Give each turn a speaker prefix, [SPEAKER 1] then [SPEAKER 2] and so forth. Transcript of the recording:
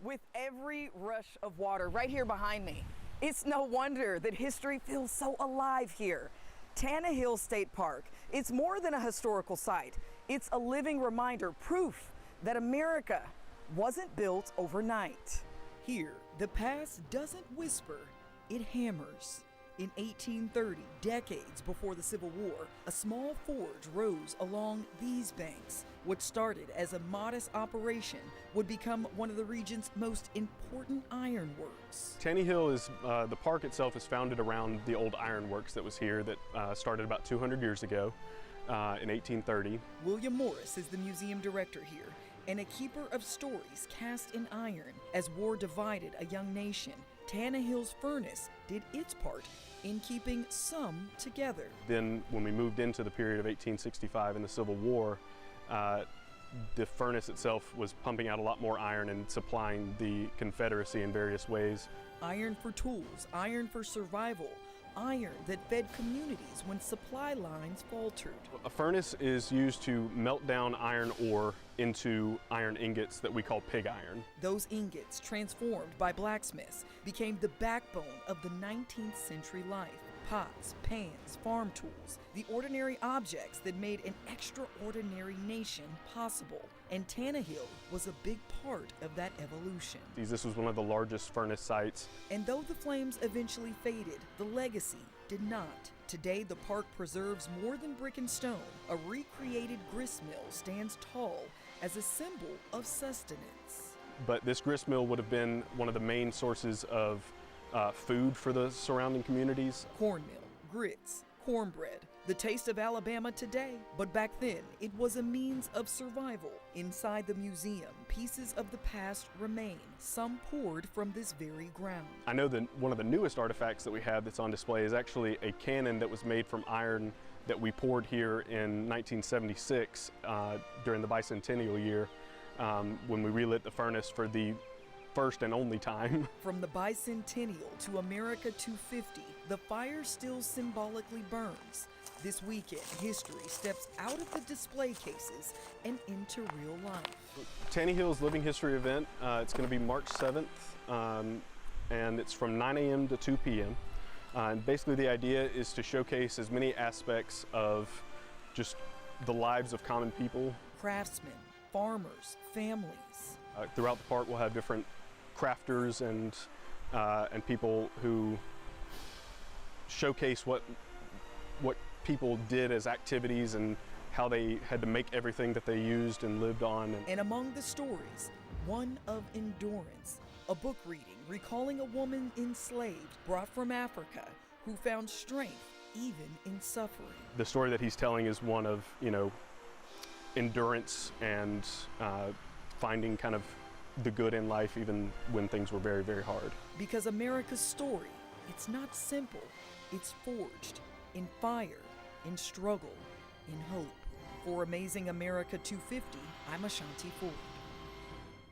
[SPEAKER 1] With every rush of water right here behind me, it's no wonder that history feels so alive here. Tannehill State Park, it's more than a historical site. It's a living reminder, proof that America wasn't built overnight. Here, the past doesn't whisper, it hammers. In 1830, decades before the Civil War, a small forge rose along these banks. What started as a modest operation would become one of the region's most important ironworks.
[SPEAKER 2] Tannehill is, the park itself is founded around the old ironworks that was here that started about 200 years ago in 1830.
[SPEAKER 1] William Morris is the museum director here and a keeper of stories cast in iron. As war divided a young nation, Tannehill's furnace did its part in keeping some together.
[SPEAKER 2] Then when we moved into the period of 1865 in the Civil War, the furnace itself was pumping out a lot more iron and supplying the Confederacy in various ways.
[SPEAKER 1] Iron for tools, iron for survival, iron that fed communities when supply lines faltered.
[SPEAKER 2] A furnace is used to melt down iron ore into iron ingots that we call pig iron.
[SPEAKER 1] Those ingots, transformed by blacksmiths, became the backbone of the 19th century life. Pots, pans, farm tools, the ordinary objects that made an extraordinary nation possible. And Tannehill was a big part of that evolution.
[SPEAKER 2] This was one of the largest furnace sites.
[SPEAKER 1] And though the flames eventually faded, the legacy did not. Today, the park preserves more than brick and stone. A recreated grist mill stands tall as a symbol of sustenance.
[SPEAKER 2] But this grist mill would have been one of the main sources of food for the surrounding communities.
[SPEAKER 1] Cornmeal, grits, cornbread, the taste of Alabama today. But back then, it was a means of survival. Inside the museum, pieces of the past remain, some poured from this very ground.
[SPEAKER 2] I know that one of the newest artifacts that we have that's on display is actually a cannon that was made from iron that we poured here in 1976 during the bicentennial year when we relit the furnace for the first and only time.
[SPEAKER 1] From the bicentennial to America 250, the fire still symbolically burns. This weekend, history steps out of the display cases and into real life.
[SPEAKER 2] Tannehill's Living History event, it's going to be March 7th, and it's from 9 a.m. to 2 p.m. And basically the idea is to showcase as many aspects of just the lives of common people.
[SPEAKER 1] Craftsmen, farmers, families.
[SPEAKER 2] Throughout the park we'll have different crafters and people who showcase what people did as activities and how they had to make everything that they used and lived on.
[SPEAKER 1] And among the stories, one of endurance, a book reading recalling a woman enslaved, brought from Africa, who found strength even in suffering.
[SPEAKER 2] The story that he's telling is one of, endurance and finding kind of the good in life even when things were very, very hard. Because
[SPEAKER 1] America's story, it's not simple. It's forged in fire, in struggle, in hope. For Amazing America 250, I'm Ashanti Ford.